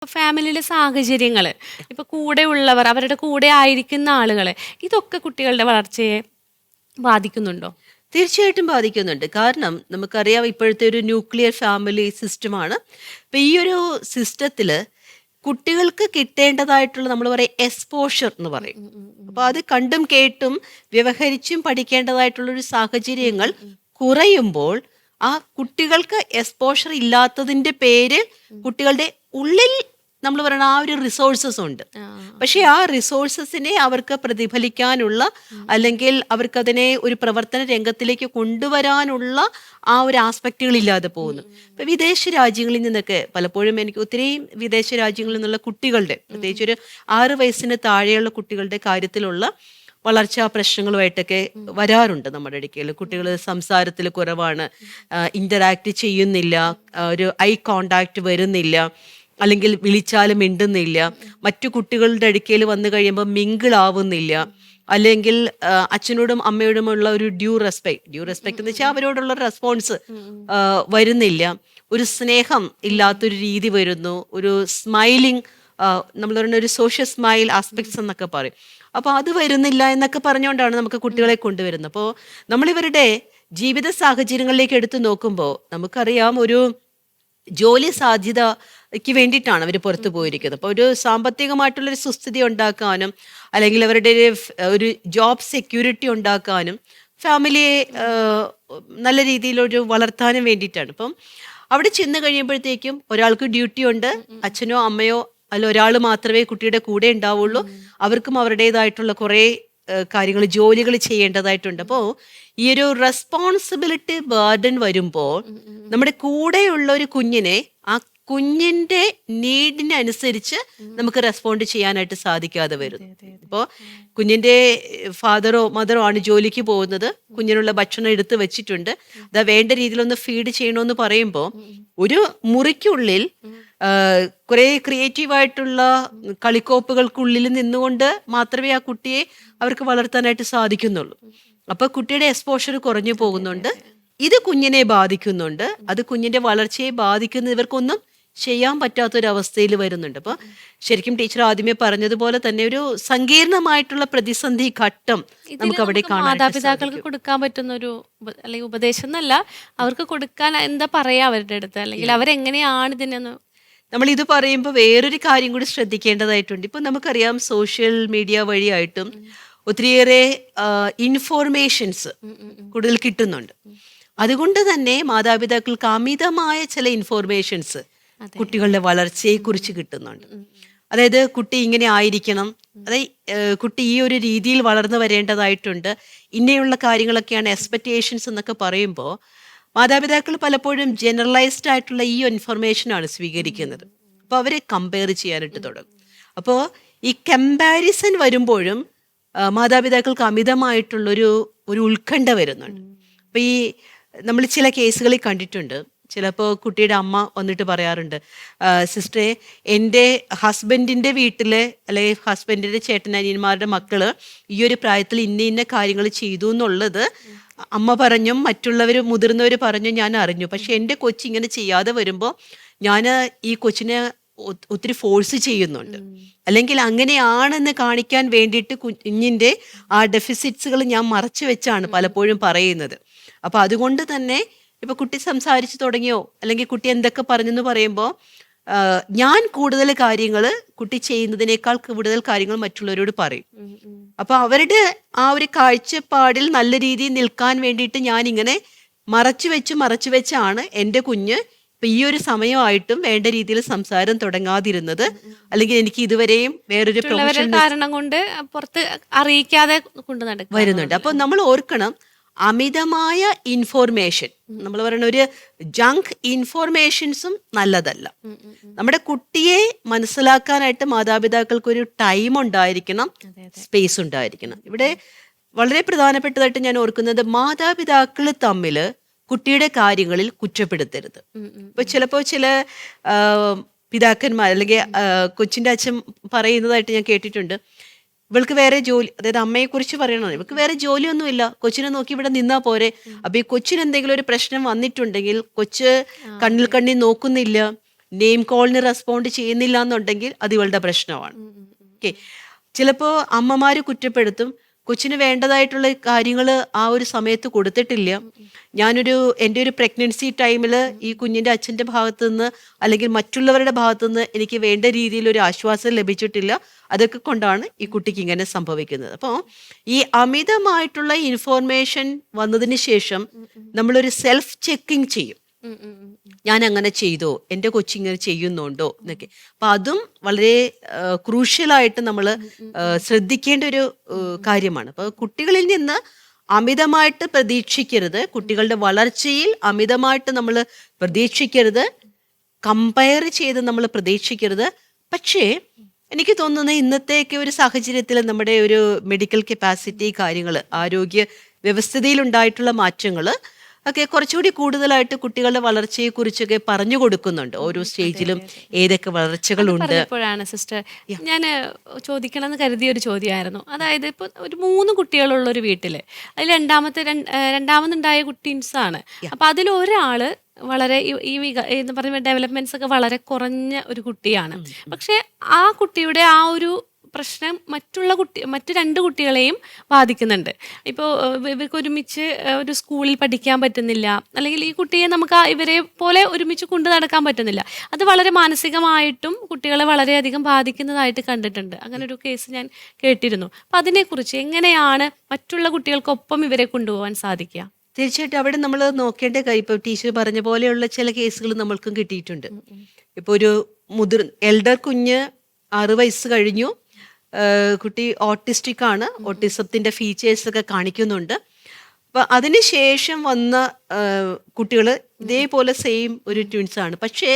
ഫാമിലിയിലെ സാഹചര്യങ്ങൾ, ഇപ്പൊ കൂടെ ഉള്ളവർ, അവരുടെ കൂടെ ആയിരിക്കുന്ന ആളുകൾ, ഇതൊക്കെ കുട്ടികളുടെ വളർച്ചയെ ബാധിക്കുന്നുണ്ടോ? തീർച്ചയായിട്ടും ബാധിക്കുന്നുണ്ട്. കാരണം നമുക്കറിയാം ഇപ്പോഴത്തെ ഒരു ന്യൂക്ലിയർ ഫാമിലി സിസ്റ്റമാണ്. അപ്പം ഈ ഒരു സിസ്റ്റത്തിൽ കുട്ടികൾക്ക് കിട്ടേണ്ടതായിട്ടുള്ള നമ്മൾ പറയും എക്സ്പോഷർ എന്ന് പറയും. അപ്പോൾ അത് കണ്ടും കേട്ടും വ്യവഹരിച്ചും പഠിക്കേണ്ടതായിട്ടുള്ളൊരു സാഹചര്യങ്ങൾ കുറയുമ്പോൾ ആ കുട്ടികൾക്ക് എക്സ്പോഷർ ഇല്ലാത്തതിൻ്റെ പേര് കുട്ടികളുടെ ഉള്ളിൽ നമ്മൾ പറയുന്ന ആ ഒരു റിസോഴ്സസ് ഉണ്ട്. പക്ഷേ ആ റിസോഴ്സസിനെ അവർക്ക് പ്രതിഫലിക്കാനുള്ള അല്ലെങ്കിൽ അവർക്കതിനെ ഒരു പ്രവർത്തന രംഗത്തിലേക്ക് കൊണ്ടുവരാനുള്ള ആ ഒരു ആസ്പെക്റ്റുകൾ ഇല്ലാതെ പോകുന്നു. ഇപ്പം വിദേശ രാജ്യങ്ങളിൽ നിന്നൊക്കെ പലപ്പോഴും എനിക്ക് ഒത്തിരി വിദേശ രാജ്യങ്ങളിൽ നിന്നുള്ള കുട്ടികളുടെ, പ്രത്യേകിച്ച് ഒരു 6 വയസ്സിന് താഴെയുള്ള കുട്ടികളുടെ കാര്യത്തിലുള്ള വളർച്ചാ പ്രശ്നങ്ങളുമായിട്ടൊക്കെ വരാറുണ്ട് നമ്മുടെ ഇടയ്ക്കൽ. കുട്ടികൾ സംസാരത്തിൽ കുറവാണ്, ഇന്ററാക്ട് ചെയ്യുന്നില്ല, ഒരു ഐ കോണ്ടാക്ട് വരുന്നില്ല, അല്ലെങ്കിൽ വിളിച്ചാലും മിണ്ടുന്നില്ല, മറ്റു കുട്ടികളുടെ അടുക്കൽ വന്നു കഴിയുമ്പോൾ മിങ്കിൾ ആവുന്നില്ല, അല്ലെങ്കിൽ അച്ഛനോടും അമ്മയോടുമുള്ള ഒരു ഡ്യൂ റെസ്പെക്ട് എന്ന് വെച്ചാൽ അവരോടുള്ള റെസ്പോൺസ് വരുന്നില്ല, ഒരു സ്നേഹം ഇല്ലാത്തൊരു രീതി വരുന്നു, ഒരു സ്മൈലിംഗ്, നമ്മൾ പറയുന്ന ഒരു സോഷ്യൽ സ്മൈൽ ആസ്പെക്ട്സ് എന്നൊക്കെ പറയും. അപ്പോൾ അത് വരുന്നില്ല എന്നൊക്കെ പറഞ്ഞുകൊണ്ടാണ് നമുക്ക് കുട്ടികളെ കൊണ്ടുവരുന്നത്. അപ്പോൾ നമ്മളിവരുടെ ജീവിത സാഹചര്യങ്ങളിലേക്ക് എടുത്തു നോക്കുമ്പോൾ നമുക്കറിയാം ഒരു ജോലി സാധ്യതയ്ക്ക് വേണ്ടിയിട്ടാണ് അവർ പുറത്തു പോയിരിക്കുന്നത്. അപ്പോൾ ഒരു സാമ്പത്തികമായിട്ടുള്ളൊരു സുസ്ഥിതി ഉണ്ടാക്കാനും അല്ലെങ്കിൽ അവരുടെ ഒരു ജോബ് സെക്യൂരിറ്റി ഉണ്ടാക്കാനും ഫാമിലിയെ നല്ല രീതിയിലൊരു വളർത്താനും വേണ്ടിയിട്ടാണ്. അപ്പം അവിടെ ചെന്ന് കഴിയുമ്പോഴത്തേക്കും ഒരാൾക്ക് ഡ്യൂട്ടി ഉണ്ട്, അച്ഛനോ അമ്മയോ അല്ല ഒരാൾ മാത്രമേ കുട്ടിയുടെ കൂടെ ഉണ്ടാവുള്ളൂ, അവർക്കും അവരുടേതായിട്ടുള്ള കുറേ കാര്യങ്ങൾ, ജോലികൾ ചെയ്യേണ്ടതായിട്ടുണ്ട്. അപ്പോൾ ഈ ഒരു റെസ്പോൺസിബിലിറ്റി ബർഡൻ വരുമ്പോൾ നമ്മുടെ കൂടെയുള്ള ഒരു കുഞ്ഞിനെ ആ കുഞ്ഞിന്റെ നീഡിനനുസരിച്ച് നമുക്ക് റെസ്പോണ്ട് ചെയ്യാനായിട്ട് സാധിക്കാതെ വരും. ഇപ്പോൾ കുഞ്ഞിന്റെ ഫാദറോ മദറോ ആണ് ജോലിക്ക് പോകുന്നത്, കുഞ്ഞിനുള്ള ഭക്ഷണം എടുത്ത് വെച്ചിട്ടുണ്ട്, അത് വേണ്ട രീതിയിലൊന്ന് ഫീഡ് ചെയ്യണമെന്ന് പറയുമ്പോൾ ഒരു മുറിക്കുള്ളിൽ കുറെ ക്രിയേറ്റീവായിട്ടുള്ള കളിക്കോപ്പുകൾക്കുള്ളിൽ നിന്നുകൊണ്ട് മാത്രമേ ആ കുട്ടിയെ അവർക്ക് വളർത്താനായിട്ട് സാധിക്കുന്നുള്ളൂ. അപ്പൊ കുട്ടിയുടെ എക്സ്പോഷർ കുറഞ്ഞു പോകുന്നുണ്ട്, ഇത് കുഞ്ഞിനെ ബാധിക്കുന്നുണ്ട്, അത് കുഞ്ഞിന്റെ വളർച്ചയെ ബാധിക്കുന്ന ഇവർക്കൊന്നും ചെയ്യാൻ പറ്റാത്തൊരവസ്ഥയിൽ വരുന്നുണ്ട്. അപ്പൊ ശരിക്കും ടീച്ചർ ആദ്യമേ പറഞ്ഞതുപോലെ തന്നെ ഒരു സങ്കീർണമായിട്ടുള്ള പ്രതിസന്ധി ഘട്ടം നമുക്ക് അവിടെ കാണാൻ മാതാപിതാക്കൾക്ക് കൊടുക്കാൻ പറ്റുന്ന ഒരു അല്ലെങ്കിൽ ഉപദേശം എന്നല്ല, അവർക്ക് കൊടുക്കാൻ എന്താ പറയാ അവരുടെ അടുത്ത്, അല്ലെങ്കിൽ അവരെങ്ങനെയാണ് ഇതിനൊന്ന്. നമ്മൾ ഇത് പറയുമ്പോൾ വേറൊരു കാര്യം കൂടി ശ്രദ്ധിക്കേണ്ടതായിട്ടുണ്ട്. ഇപ്പം നമുക്കറിയാം സോഷ്യൽ മീഡിയ വഴിയായിട്ടും ഒത്തിരിയേറെ ഇൻഫോർമേഷൻസ് കൂടുതൽ കിട്ടുന്നുണ്ട്. അതുകൊണ്ട് തന്നെ മാതാപിതാക്കൾക്ക് അമിതമായ ചില ഇൻഫോർമേഷൻസ് കുട്ടികളുടെ വളർച്ചയെക്കുറിച്ച് കിട്ടുന്നുണ്ട്. അതായത് കുട്ടി ഇങ്ങനെ ആയിരിക്കണം, അതായത് കുട്ടി ഈ ഒരു രീതിയിൽ വളർന്നു വരേണ്ടതായിട്ടുണ്ട്, ഇങ്ങനെയുള്ള കാര്യങ്ങളൊക്കെയാണ് എക്സ്പെക്റ്റേഷൻസ് എന്നൊക്കെ പറയുമ്പോൾ മാതാപിതാക്കൾ പലപ്പോഴും ജനറലൈസ്ഡ് ആയിട്ടുള്ള ഈ ഇൻഫർമേഷനാണ് സ്വീകരിക്കുന്നത്. അപ്പോൾ അവരെ കമ്പയർ ചെയ്യാനായിട്ട് തുടങ്ങും. അപ്പോൾ ഈ കമ്പാരിസൺ വരുമ്പോഴും മാതാപിതാക്കൾക്ക് അമിതമായിട്ടുള്ളൊരു ഉത്കണ്ഠ വരുന്നുണ്ട്. അപ്പോൾ ഈ നമ്മൾ ചില കേസുകളിൽ കണ്ടിട്ടുണ്ട്, ചിലപ്പോൾ കുട്ടിയുടെ അമ്മ വന്നിട്ട് പറയാറുണ്ട്, സിസ്റ്ററെ എൻ്റെ ഹസ്ബൻഡിൻ്റെ വീട്ടിൽ അല്ലെങ്കിൽ ഹസ്ബൻഡിൻ്റെ ചേട്ടനനിയന്മാരുടെ മക്കൾ ഈ ഒരു പ്രായത്തിൽ ഇന്ന കാര്യങ്ങൾ ചെയ്തു എന്നുള്ളത് അമ്മ പറഞ്ഞും മറ്റുള്ളവർ മുതിർന്നവർ പറഞ്ഞും ഞാൻ അറിഞ്ഞു. പക്ഷെ എൻ്റെ കൊച്ചി ഇങ്ങനെ ചെയ്യാതെ വരുമ്പോൾ ഞാൻ ഈ കൊച്ചിനെ ഒത്തിരി ഫോഴ്സ് ചെയ്യുന്നുണ്ട്, അല്ലെങ്കിൽ അങ്ങനെയാണെന്ന് കാണിക്കാൻ വേണ്ടിയിട്ട് കുഞ്ഞിൻ്റെ ആ ഡെഫിസിറ്റ്സുകൾ ഞാൻ മറച്ചു വെച്ചാണ് പലപ്പോഴും പറയുന്നത്. അപ്പോൾ അതുകൊണ്ട് തന്നെ ഇപ്പൊ കുട്ടി സംസാരിച്ചു തുടങ്ങിയോ അല്ലെങ്കിൽ കുട്ടി എന്തൊക്കെ പറഞ്ഞെന്ന് പറയുമ്പോൾ ഞാൻ കൂടുതൽ കാര്യങ്ങൾ കുട്ടി ചെയ്യുന്നതിനേക്കാൾ കൂടുതൽ കാര്യങ്ങൾ മറ്റുള്ളവരോട് പറയും. അപ്പൊ അവരുടെ ആ ഒരു കാഴ്ചപ്പാടിൽ നല്ല രീതിയിൽ നിൽക്കാൻ വേണ്ടിയിട്ട് ഞാൻ ഇങ്ങനെ മറച്ചു വെച്ചാണ് എൻ്റെ കുഞ്ഞ് ഇപ്പൊ ഈ ഒരു സമയമായിട്ടും വേണ്ട രീതിയിൽ സംസാരം തുടങ്ങാതിരുന്നത്, അല്ലെങ്കിൽ എനിക്ക് ഇതുവരെയും വേറൊരു പ്രൊഫഷണൽ കാരണം കൊണ്ട് പുറത്ത് അറിയിക്കാതെ കൊണ്ടു നടക്കും വരുന്നുണ്ട്. അപ്പൊ നമ്മൾ ഓർക്കണം, അമിതമായ ഇൻഫോർമേഷൻ, നമ്മൾ പറയുന്ന ഒരു ജങ്ക് ഇൻഫോർമേഷൻസും നല്ലതല്ല. നമ്മുടെ കുട്ടിയെ മനസ്സിലാക്കാനായിട്ട് മാതാപിതാക്കൾക്ക് ഒരു ടൈം ഉണ്ടായിരിക്കണം, സ്പേസ് ഉണ്ടായിരിക്കണം. ഇവിടെ വളരെ പ്രധാനപ്പെട്ടതായിട്ട് ഞാൻ ഓർക്കുന്നത്, മാതാപിതാക്കൾ തമ്മിൽ കുട്ടിയുടെ കാര്യങ്ങളിൽ കുറ്റപ്പെടുത്തരുത്. ഇപ്പൊ ചിലപ്പോൾ ചില പിതാക്കന്മാർ അല്ലെങ്കിൽ കൊച്ചിൻ്റെ അച്ഛൻ പറയുന്നതായിട്ട് ഞാൻ കേട്ടിട്ടുണ്ട്, ഇവൾക്ക് വേറെ ജോലി, അതായത് അമ്മയെ കുറിച്ച് പറയണോ, ഇവൾക്ക് വേറെ ജോലിയൊന്നുമില്ല, കൊച്ചിനെ നോക്കി ഇവിടെ നിന്നാ പോരെ. അപ്പൊ ഈ കൊച്ചിന് എന്തെങ്കിലും ഒരു പ്രശ്നം വന്നിട്ടുണ്ടെങ്കിൽ കൊച്ച് കണ്ണിൽ നോക്കുന്നില്ല, നെയിം കോളിന് റെസ്പോണ്ട് ചെയ്യുന്നില്ല എന്നുണ്ടെങ്കിൽ അത് ഇവളുടെ പ്രശ്നമാണ്. ഓക്കെ, ചിലപ്പോൾ അമ്മമാർ കുറ്റപ്പെടുത്തും, കൊച്ചിന് വേണ്ടതായിട്ടുള്ള കാര്യങ്ങൾ ആ ഒരു സമയത്ത് കൊടുത്തിട്ടില്ല. എൻ്റെ ഒരു പ്രഗ്നൻസി ടൈമിൽ ഈ കുഞ്ഞിൻ്റെ അച്ഛൻ്റെ ഭാഗത്തു നിന്ന് അല്ലെങ്കിൽ മറ്റുള്ളവരുടെ ഭാഗത്തു നിന്ന് എനിക്ക് വേണ്ട രീതിയിൽ ഒരു ആശ്വാസം ലഭിച്ചിട്ടില്ല. അതൊക്കെ കൊണ്ടാണ് ഈ കുട്ടിക്ക് ഇങ്ങനെ സംഭവിക്കുന്നത്. അപ്പോൾ ഈ അമിതമായിട്ടുള്ള ഇൻഫോർമേഷൻ വന്നതിന് ശേഷം നമ്മളൊരു സെൽഫ് ചെക്കിങ് ചെയ്യും. ഞാൻ അങ്ങനെ ചെയ്തോ, എൻ്റെ കൊച്ചിങ്ങനെ ചെയ്യുന്നുണ്ടോ എന്നൊക്കെ. അപ്പം അതും വളരെ ക്രൂഷ്യലായിട്ട് നമ്മൾ ശ്രദ്ധിക്കേണ്ട ഒരു കാര്യമാണ്. അപ്പോൾ കുട്ടികളിൽ നിന്ന് അമിതമായിട്ട് പ്രതീക്ഷിക്കരുത്, കുട്ടികളുടെ വളർച്ചയിൽ അമിതമായിട്ട് നമ്മൾ പ്രതീക്ഷിക്കരുത്, കമ്പയർ ചെയ്ത് നമ്മൾ പ്രതീക്ഷിക്കരുത്. പക്ഷേ എനിക്ക് തോന്നുന്നത് ഇന്നത്തെയൊക്കെ ഒരു സാഹചര്യത്തിൽ നമ്മുടെ ഒരു മെഡിക്കൽ കപ്പാസിറ്റി കാര്യങ്ങൾ, ആരോഗ്യ വ്യവസ്ഥിതിയിലുണ്ടായിട്ടുള്ള മാറ്റങ്ങൾ ഒക്കെ കുറച്ചുകൂടി കൂടുതലായിട്ട് കുട്ടികളുടെ വളർച്ചയെക്കുറിച്ചൊക്കെ പറഞ്ഞു കൊടുക്കുന്നുണ്ട്. ഓരോ സ്റ്റേജിലും ഏതൊക്കെ വളർച്ചകളുണ്ട്. ഇപ്പോഴാണ് സിസ്റ്റർ ഞാൻ ചോദിക്കണം എന്ന് കരുതിയ ഒരു ചോദ്യമായിരുന്നു. അതായത് ഇപ്പോൾ ഒരു 3 കുട്ടികളുള്ള ഒരു വീട്ടില് അതിൽ രണ്ടാമതുണ്ടായ കുട്ടീൻസാണ്. അപ്പൊ അതിലൊരാള് വളരെ എന്ന് പറയുമ്പോൾ ഡെവലപ്മെന്റ്സ് ഒക്കെ വളരെ കുറഞ്ഞ ഒരു കുട്ടിയാണ്. പക്ഷെ ആ കുട്ടിയുടെ ആ ഒരു പ്രശ്നം മറ്റു 2 കുട്ടികളെയും ബാധിക്കുന്നുണ്ട്. ഇപ്പോൾ ഇവർക്ക് ഒരുമിച്ച് ഒരു സ്കൂളിൽ പഠിക്കാൻ പറ്റുന്നില്ല, അല്ലെങ്കിൽ ഈ കുട്ടിയെ നമുക്ക് ഇവരെ പോലെ ഒരുമിച്ച് കൊണ്ടു നടക്കാൻ പറ്റുന്നില്ല. അത് വളരെ മാനസികമായിട്ടും കുട്ടികളെ വളരെയധികം ബാധിക്കുന്നതായിട്ട് കണ്ടിട്ടുണ്ട്. അങ്ങനെ ഒരു കേസ് ഞാൻ കേട്ടിരുന്നു. അപ്പം അതിനെക്കുറിച്ച് എങ്ങനെയാണ് മറ്റുള്ള കുട്ടികൾക്കൊപ്പം ഇവരെ കൊണ്ടുപോകാൻ സാധിക്കുക? തീർച്ചയായിട്ടും അവിടെ നമ്മൾ നോക്കേണ്ട കാര്യം, ഇപ്പോൾ ടീച്ചർ പറഞ്ഞ പോലെയുള്ള ചില കേസുകൾ നമ്മൾക്കും കിട്ടിയിട്ടുണ്ട്. ഇപ്പോൾ ഒരു എൽഡർ കുഞ്ഞ് 6 വയസ്സ് കഴിഞ്ഞു, കുട്ടി ഓട്ടിസ്റ്റിക് ആണ്, ഓട്ടിസത്തിൻ്റെ ഫീച്ചേഴ്സൊക്കെ കാണിക്കുന്നുണ്ട്. അപ്പം അതിനുശേഷം വന്ന കുട്ടികൾ ഇതേപോലെ സെയിം ഒരു ട്വിൻസാണ്. പക്ഷേ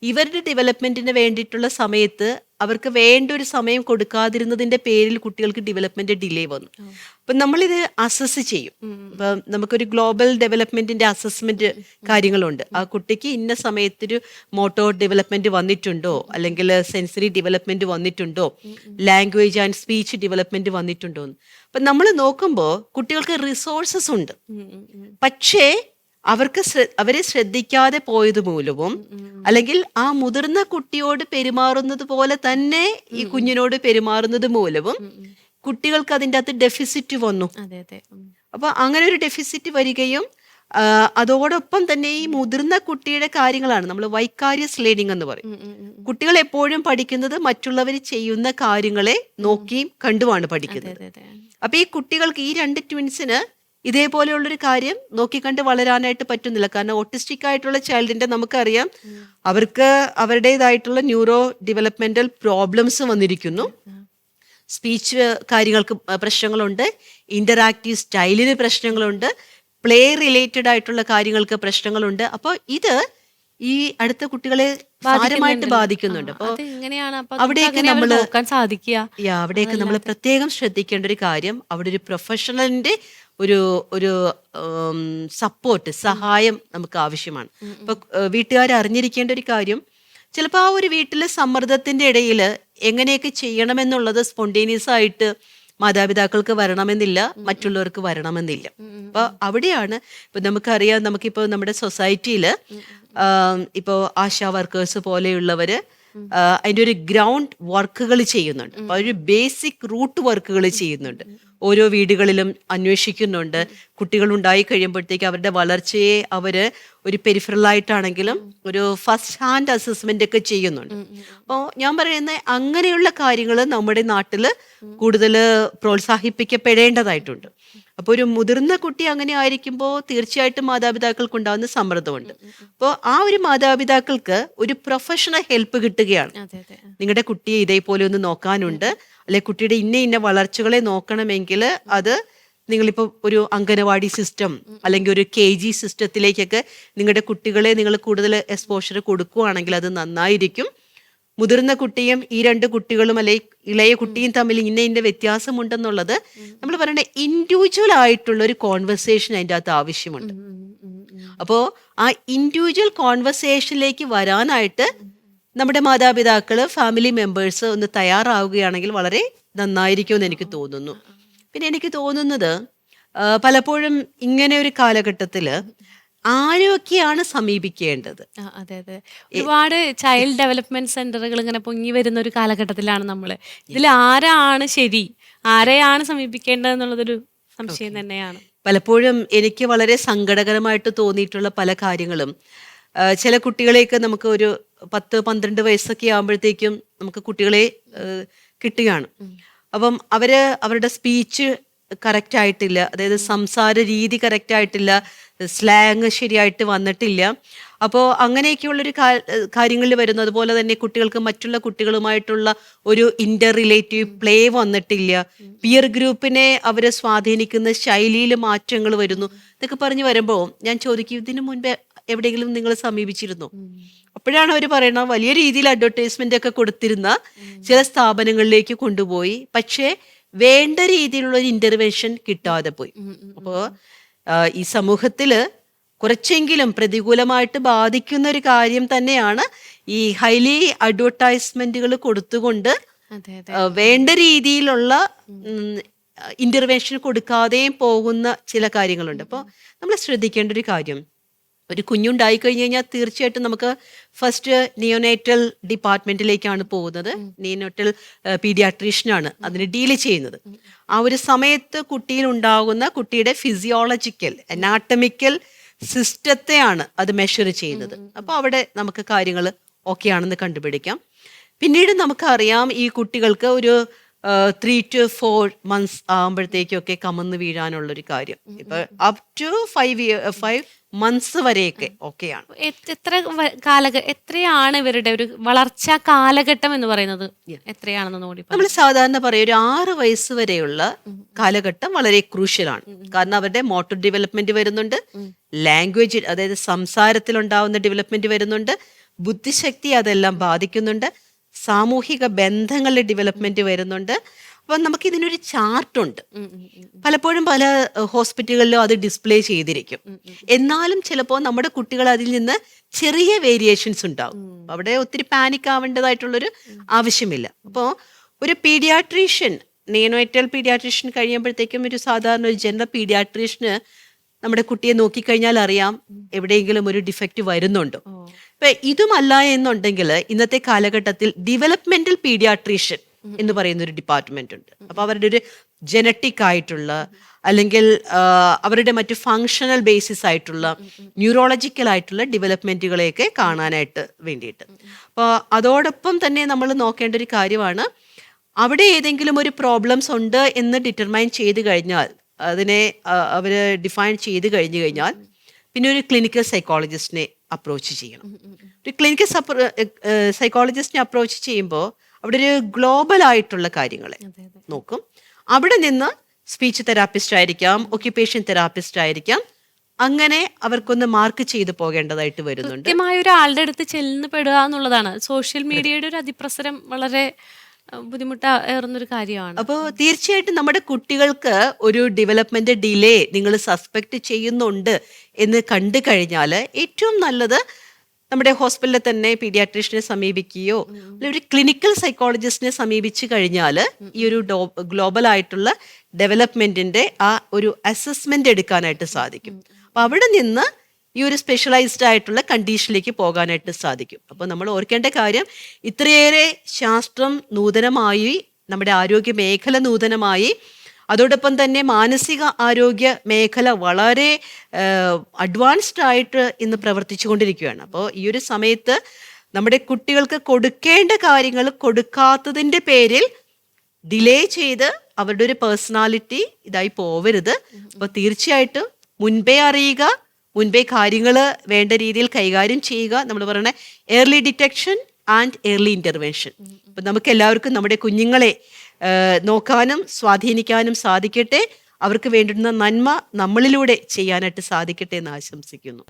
ഇവരുടെ ഡെവലപ്മെൻറ്റിന് വേണ്ടിയിട്ടുള്ള സമയത്ത് അവർക്ക് വേണ്ട ഒരു സമയം കൊടുക്കാതിരുന്നതിൻ്റെ പേരിൽ കുട്ടികൾക്ക് ഡെവലപ്മെൻറ്റ് ഡിലേ വന്നു. അപ്പം നമ്മളിത് അസസ് ചെയ്യും. ഇപ്പം നമുക്കൊരു ഗ്ലോബൽ ഡെവലപ്മെൻറ്റിൻ്റെ അസസ്മെൻറ്റ് കാര്യങ്ങളുണ്ട്. ആ കുട്ടിക്ക് ഇന്ന സമയത്തൊരു മോട്ടോർ ഡെവലപ്മെൻറ്റ് വന്നിട്ടുണ്ടോ, അല്ലെങ്കിൽ സെൻസറി ഡെവലപ്മെൻറ്റ് വന്നിട്ടുണ്ടോ, ലാംഗ്വേജ് ആൻഡ് സ്പീച്ച് ഡെവലപ്മെൻറ്റ് വന്നിട്ടുണ്ടോ എന്ന്. അപ്പം നമ്മൾ നോക്കുമ്പോൾ കുട്ടികൾക്ക് റിസോഴ്സസ് ഉണ്ട്, പക്ഷേ അവരെ ശ്രദ്ധിക്കാതെ പോയത് മൂലവും, അല്ലെങ്കിൽ ആ മുതിർന്ന കുട്ടിയോട് പെരുമാറുന്നത് പോലെ തന്നെ ഈ കുഞ്ഞിനോട് പെരുമാറുന്നത് മൂലവും കുട്ടികൾക്ക് അതിൻ്റെ അകത്ത് ഡെഫിസിറ്റ് വന്നു. അപ്പൊ അങ്ങനെ ഒരു ഡെഫിസിറ്റ് വരികയും അതോടൊപ്പം തന്നെ ഈ മുതിർന്ന കുട്ടിയുടെ കാര്യങ്ങളാണ് നമ്മൾ വൈക്കാരിയസ് ലേണിംഗ് എന്ന് പറയും. കുട്ടികൾ എപ്പോഴും പഠിക്കുന്നത് മറ്റുള്ളവർ ചെയ്യുന്ന കാര്യങ്ങളെ നോക്കിയും കണ്ടുമാണ് പഠിക്കുന്നത്. അപ്പൊ ഈ കുട്ടികൾക്ക്, ഈ 2 ട്വിൻസിന് ഇതേപോലെയുള്ളൊരു കാര്യം നോക്കിക്കണ്ട് വളരാനായിട്ട് പറ്റുന്നില്ല. കാരണം ഓട്ടിസ്റ്റിക് ആയിട്ടുള്ള ചൈൽഡിന്റെ നമുക്കറിയാം, അവർക്ക് അവരുടേതായിട്ടുള്ള ന്യൂറോ ഡെവലപ്മെന്റൽ പ്രോബ്ലംസ് വന്നിരിക്കുന്നു. സ്പീച്ച് കാര്യങ്ങൾക്ക് പ്രശ്നങ്ങളുണ്ട്, ഇന്ററാക്റ്റീവ് സ്റ്റൈലിന് പ്രശ്നങ്ങളുണ്ട്, പ്ലേ റിലേറ്റഡ് ആയിട്ടുള്ള കാര്യങ്ങൾക്ക് പ്രശ്നങ്ങളുണ്ട്. അപ്പോൾ ഇത് ഈ അടുത്ത കുട്ടികളെ സാരമായിട്ട് ബാധിക്കുന്നുണ്ട്. അപ്പോൾ അവിടെയൊക്കെ നമ്മൾ പ്രത്യേകം ശ്രദ്ധിക്കേണ്ട ഒരു കാര്യം, അവിടെ ഒരു പ്രൊഫഷണലിന്റെ ഒരു സപ്പോർട്ട്, സഹായം നമുക്ക് ആവശ്യമാണ്. ഇപ്പൊ വീട്ടുകാർ അറിഞ്ഞിരിക്കേണ്ട ഒരു കാര്യം, ചിലപ്പോൾ ആ ഒരു വീട്ടിലെ സമ്മർദ്ദത്തിന്റെ ഇടയിൽ എങ്ങനെയൊക്കെ ചെയ്യണമെന്നുള്ളത് സ്പോണ്ടേനിയസ് ആയിട്ട് മാതാപിതാക്കൾക്ക് വരണമെന്നില്ല, മറ്റുള്ളവർക്ക് വരണമെന്നില്ല. അപ്പൊ അവിടെയാണ് ഇപ്പൊ നമുക്കറിയാം, നമുക്കിപ്പോ നമ്മുടെ സൊസൈറ്റിയിൽ ഇപ്പോൾ ആശാ വർക്കേഴ്സ് പോലെയുള്ളവര് അതിൻ്റെ ഒരു ഗ്രൗണ്ട് വർക്കുകൾ ചെയ്യുന്നുണ്ട്. അപ്പൊ ഒരു ബേസിക് റൂട്ട് വർക്കുകൾ ചെയ്യുന്നുണ്ട്. ഓരോ വീടുകളിലും അന്വേഷിക്കുന്നുണ്ട്. കുട്ടികൾ ഉണ്ടായി കഴിയുമ്പോഴത്തേക്ക് അവരുടെ വളർച്ചയെ അവര് ഒരു പെരിഫറലായിട്ടാണെങ്കിലും ഒരു ഫസ്റ്റ് ഹാൻഡ് അസസ്മെന്റ് ഒക്കെ ചെയ്യുന്നുണ്ട്. അപ്പോൾ ഞാൻ പറയുന്നത് അങ്ങനെയുള്ള കാര്യങ്ങൾ നമ്മുടെ നാട്ടിൽ കൂടുതൽ പ്രോത്സാഹിപ്പിക്കപ്പെടേണ്ടതായിട്ടുണ്ട്. അപ്പോൾ ഒരു മുതിർന്ന കുട്ടി അങ്ങനെ ആയിരിക്കുമ്പോൾ തീർച്ചയായിട്ടും മാതാപിതാക്കൾക്ക് ഉണ്ടാകുന്ന സമ്മർദ്ദമുണ്ട്. അപ്പോൾ ആ ഒരു മാതാപിതാക്കൾക്ക് ഒരു പ്രൊഫഷണൽ ഹെൽപ്പ് കിട്ടുകയാണ്. നിങ്ങളുടെ കുട്ടിയെ ഇതേപോലെ ഒന്ന് നോക്കാനുണ്ട്, അല്ലെ കുട്ടിയുടെ ഇന്ന വളർച്ചകളെ നോക്കണമെങ്കിൽ അത് നിങ്ങളിപ്പോൾ ഒരു അംഗനവാടി സിസ്റ്റം അല്ലെങ്കിൽ ഒരു KG സിസ്റ്റത്തിലേക്കൊക്കെ നിങ്ങളുടെ കുട്ടികളെ നിങ്ങൾ കൂടുതൽ എക്സ്പോഷർ കൊടുക്കുകയാണെങ്കിൽ അത് നന്നായിരിക്കും. മുതിർന്ന കുട്ടിയും ഈ 2 കുട്ടികളും അല്ലെ ഇളയ കുട്ടിയും തമ്മിൽ ഇന്ന വ്യത്യാസമുണ്ടെന്നുള്ളത് നമ്മൾ പറയേണ്ട ഇൻഡിവിജ്വൽ ആയിട്ടുള്ള ഒരു കോൺവെർസേഷൻ അതിൻ്റെ അകത്ത് ആവശ്യമുണ്ട്. അപ്പോൾ ആ ഇൻഡിവിജ്വൽ കോൺവെർസേഷനിലേക്ക് വരാനായിട്ട് നമ്മുടെ മാതാപിതാക്കൾ, ഫാമിലി മെമ്പേഴ്സ് ഒന്ന് തയ്യാറാവുകയാണെങ്കിൽ വളരെ നന്നായിരിക്കുമെന്ന് എനിക്ക് തോന്നുന്നു. പിന്നെ എനിക്ക് തോന്നുന്നത് പലപ്പോഴും ഇങ്ങനെ ഒരു കാലഘട്ടത്തിൽ ആരൊക്കെയാണ് സമീപിക്കേണ്ടത്? അതെ അതെ, ഒരുപാട് ചൈൽഡ് ഡെവലപ്മെന്റ് സെന്ററുകൾ ഇങ്ങനെ പൊങ്ങി വരുന്ന ഒരു കാലഘട്ടത്തിലാണ് നമ്മൾ. ഇതിൽ ആരാണ് ശരി, ആരെയാണ് സമീപിക്കേണ്ടത് എന്നുള്ളതൊരു സംശയം തന്നെയാണ്. പലപ്പോഴും എനിക്ക് വളരെ സങ്കടകരമായിട്ട് തോന്നിയിട്ടുള്ള പല കാര്യങ്ങളും, ചില കുട്ടികളെയൊക്കെ നമുക്ക് ഒരു 10-12 വയസ്സൊക്കെ ആകുമ്പോഴത്തേക്കും നമുക്ക് കുട്ടികളെ കിട്ടുകയാണ്. അപ്പം അവരുടെ സ്പീച്ച് കറക്റ്റ് ആയിട്ടില്ല, അതായത് സംസാര രീതി കറക്റ്റ് ആയിട്ടില്ല, സ്ലാങ് ശരിയായിട്ട് വന്നിട്ടില്ല. അപ്പോൾ അങ്ങനെയൊക്കെയുള്ളൊരു കാര്യങ്ങളിൽ വരുന്നു. അതുപോലെ തന്നെ കുട്ടികൾക്ക് മറ്റുള്ള കുട്ടികളുമായിട്ടുള്ള ഒരു ഇന്റർ റിലേറ്റീവ് പ്ലേ വന്നിട്ടില്ല, പിയർ ഗ്രൂപ്പിനെ അവരെ സ്വാധീനിക്കുന്ന ശൈലിയിൽ മാറ്റങ്ങൾ വരുന്നു. ഇതൊക്കെ പറഞ്ഞു വരുമ്പോൾ ഞാൻ ചോദിക്കും, ഇതിനു മുൻപേ എവിടെയെങ്കിലും നിങ്ങൾ സമീപിച്ചിരുന്നോ? അപ്പോഴാണ് അവർ പറയുന്നത്, വലിയ രീതിയിൽ അഡ്വർടൈസ്മെന്റ് ഒക്കെ കൊടുത്തിരുന്ന ചില സ്ഥാപനങ്ങളിലേക്ക് കൊണ്ടുപോയി, പക്ഷേ വേണ്ട രീതിയിലുള്ള ഒരു ഇന്റർവെൻഷൻ കിട്ടാതെ പോയി. അപ്പോൾ ഈ സമൂഹത്തില് കുറച്ചെങ്കിലും പ്രതികൂലമായിട്ട് ബാധിക്കുന്ന ഒരു കാര്യം തന്നെയാണ് ഈ ഹൈലി അഡ്വർടൈസ്മെന്റുകൾ കൊടുത്തുകൊണ്ട് വേണ്ട രീതിയിലുള്ള ഇന്റർവെൻഷൻ കൊടുക്കാതെയും പോകുന്ന ചില കാര്യങ്ങളുണ്ട്. അപ്പോൾ നമ്മൾ ശ്രദ്ധിക്കേണ്ട ഒരു കാര്യം, ഒരു കുഞ്ഞുണ്ടായി കഴിഞ്ഞ് കഴിഞ്ഞാൽ തീർച്ചയായിട്ടും നമുക്ക് ഫസ്റ്റ് നിയോനേറ്റൽ ഡിപ്പാർട്ട്മെന്റിലേക്കാണ് പോകുന്നത്. നിയോനേറ്റൽ പീഡിയാട്രീഷ്യനാണ് അതിന് ഡീൽ ചെയ്യുന്നത്. ആ ഒരു സമയത്ത് കുട്ടിയിൽ ഉണ്ടാകുന്ന കുട്ടിയുടെ ഫിസിയോളജിക്കൽ അനാട്ടമിക്കൽ സിസ്റ്റത്തെയാണ് അത് മെഷർ ചെയ്യുന്നത്. അപ്പോൾ അവിടെ നമുക്ക് കാര്യങ്ങൾ ഓക്കെ ആണെന്ന് കണ്ടുപിടിക്കാം. പിന്നീട് നമുക്കറിയാം ഈ കുട്ടികൾക്ക് ഒരു 3 to 4 months ആകുമ്പോഴത്തേക്കൊക്കെ കമന്ന് വീഴാനുള്ളൊരു കാര്യം. ഇപ്പൊ അപ് ടു 5 months വരെയൊക്കെ ഓക്കെയാണ്. എത്രയാണ് ഇവരുടെ ഒരു വളർച്ചാ കാലഘട്ടം എന്ന് പറയുന്നത്? എത്രയാണെന്ന് നോക്കി നമ്മൾ സാധാരണ പറയും ഒരു 6 വയസ്സ് വരെയുള്ള കാലഘട്ടം വളരെ ക്രൂഷ്യലാണ്. കാരണം അവരുടെ മോട്ടോർ ഡെവലപ്മെന്റ് വരുന്നുണ്ട്, ലാംഗ്വേജ് അതായത് സംസാരത്തിലുണ്ടാവുന്ന ഡെവലപ്മെന്റ് വരുന്നുണ്ട്, ബുദ്ധിശക്തി അതെല്ലാം ബാധിക്കുന്നുണ്ട്, സാമൂഹിക ബന്ധങ്ങളുടെ ഡെവലപ്മെന്റ് വരുന്നുണ്ട്. അപ്പം നമുക്ക് ഇതിനൊരു ചാർട്ടുണ്ട്. പലപ്പോഴും പല ഹോസ്പിറ്റലുകളിലും അത് ഡിസ്പ്ലേ ചെയ്തിരിക്കും. എന്നാലും ചിലപ്പോൾ നമ്മുടെ കുട്ടികൾ അതിൽ നിന്ന് ചെറിയ വേരിയേഷൻസ് ഉണ്ടാവും. അവിടെ ഒത്തിരി പാനിക് ആവേണ്ടതായിട്ടുള്ളൊരു ആവശ്യമില്ല. അപ്പോൾ ഒരു പീഡിയാട്രീഷ്യൻ, നിയോനേറ്റൽ പീഡിയാട്രീഷ്യൻ കഴിയുമ്പോഴത്തേക്കും ഒരു സാധാരണ ഒരു ജനറൽ പീഡിയാട്രീഷ്യന് നമ്മുടെ കുട്ടിയെ നോക്കിക്കഴിഞ്ഞാൽ അറിയാം എവിടെയെങ്കിലും ഒരു ഡിഫക്റ്റ് വരുന്നുണ്ടോ. ഇപ്പൊ ഇതുമല്ല എന്നുണ്ടെങ്കിൽ ഇന്നത്തെ കാലഘട്ടത്തിൽ ഡെവലപ്മെന്റൽ പീഡിയാട്രീഷ്യൻ എന്ന് പറയുന്ന ഒരു ഡിപ്പാർട്ട്മെന്റ് ഉണ്ട്. അപ്പൊ അവരുടെ ഒരു ജനറ്റിക് ആയിട്ടുള്ള അല്ലെങ്കിൽ അവരുടെ മറ്റു ഫങ്ഷണൽ ബേസിസ് ആയിട്ടുള്ള ന്യൂറോളജിക്കൽ ആയിട്ടുള്ള ഡെവലപ്മെന്റുകളെയൊക്കെ കാണാനായിട്ട് വേണ്ടിയിട്ട്. അപ്പോൾ അതോടൊപ്പം തന്നെ നമ്മൾ നോക്കേണ്ട ഒരു കാര്യമാണ്, അവിടെ ഏതെങ്കിലും ഒരു പ്രോബ്ലംസ് ഉണ്ട് എന്ന് ഡിറ്റർമൈൻ ചെയ്ത് കഴിഞ്ഞാൽ, അതിനെ അവർ ഡിഫൈൻ ചെയ്ത് കഴിഞ്ഞു കഴിഞ്ഞാൽ പിന്നെ ഒരു ക്ലിനിക്കൽ സൈക്കോളജിസ്റ്റിനെ അപ്രോച്ച് ചെയ്യണം. ഒരു ക്ലിനിക്കൽ സൈക്കോളജിസ്റ്റിനെ അപ്രോച്ച് ചെയ്യുമ്പോൾ അവിടെ ഒരു ഗ്ലോബൽ ആയിട്ടുള്ള കാര്യങ്ങളെ നോക്കും. അവിടെ നിന്ന് സ്പീച്ച് തെറാപ്പിസ്റ്റ് ആയിരിക്കാം, ഒക്യുപേഷൻ തെറാപ്പിസ്റ്റ് ആയിരിക്കാം, അങ്ങനെ അവർക്കൊന്ന് മാർക്ക് ചെയ്ത് പോകേണ്ടതായിട്ട് വരുന്നുണ്ട്. കൃത്യമായ ഒരാളുടെ അടുത്ത് ചെല്ലുന്ന പെടുക എന്നുള്ളതാണ് സോഷ്യൽ മീഡിയയുടെ ഒരു അതിപ്രസരം വളരെ ബുദ്ധിമുട്ടേറുന്നൊരു കാര്യമാണ്. അപ്പോൾ തീർച്ചയായിട്ടും നമ്മുടെ കുട്ടികൾക്ക് ഒരു ഡെവലപ്മെന്റ് ഡിലേ നിങ്ങൾ സസ്പെക്ട് ചെയ്യുന്നുണ്ട് എന്ന് കണ്ടു കഴിഞ്ഞാൽ ഏറ്റവും നല്ലത് നമ്മുടെ ഹോസ്പിറ്റലിൽ തന്നെ പീഡിയാട്രീഷ്യനെ സമീപിക്കുകയോ അല്ലെങ്കിൽ ഒരു ക്ലിനിക്കൽ സൈക്കോളജിസ്റ്റിനെ സമീപിച്ചു കഴിഞ്ഞാൽ ഈ ഒരു ഗ്ലോബൽ ആയിട്ടുള്ള ഡെവലപ്മെന്റിന്റെ ആ ഒരു അസസ്മെന്റ് എടുക്കാനായിട്ട് സാധിക്കും. അപ്പൊ അവിടെ നിന്ന് ഈ ഒരു സ്പെഷ്യലൈസ്ഡ് ആയിട്ടുള്ള കണ്ടീഷനിലേക്ക് പോകാനായിട്ട് സാധിക്കും. അപ്പോൾ നമ്മൾ ഓർക്കേണ്ട കാര്യം, ഇത്രയേറെ ശാസ്ത്രം നൂതനമായി, നമ്മുടെ ആരോഗ്യ മേഖല നൂതനമായി, അതോടൊപ്പം തന്നെ മാനസിക ആരോഗ്യ മേഖല വളരെ അഡ്വാൻസ്ഡ് ആയിട്ട് ഇന്ന് പ്രവർത്തിച്ചു കൊണ്ടിരിക്കുകയാണ്. അപ്പോൾ ഈ ഒരു സമയത്ത് നമ്മുടെ കുട്ടികൾക്ക് കൊടുക്കേണ്ട കാര്യങ്ങൾ കൊടുക്കാത്തതിൻ്റെ പേരിൽ ഡിലേ ചെയ്ത് അവരുടെ ഒരു പേഴ്സണാലിറ്റി ഇതായി പോവരുത്. അപ്പോൾ തീർച്ചയായിട്ടും മുൻപേ അറിയുക, മുൻപേ കാര്യങ്ങൾ വേണ്ട രീതിയിൽ കൈകാര്യം ചെയ്യുക. നമ്മൾ പറയുന്ന early detection and early intervention. അപ്പം നമുക്ക് എല്ലാവർക്കും നമ്മുടെ കുഞ്ഞുങ്ങളെ നോക്കാനും സ്വാധീനിക്കാനും സാധിക്കട്ടെ. അവർക്ക് വേണ്ടുന്ന നന്മ നമ്മളിലൂടെ ചെയ്യാനായിട്ട് സാധിക്കട്ടെ എന്ന് ആശംസിക്കുന്നു.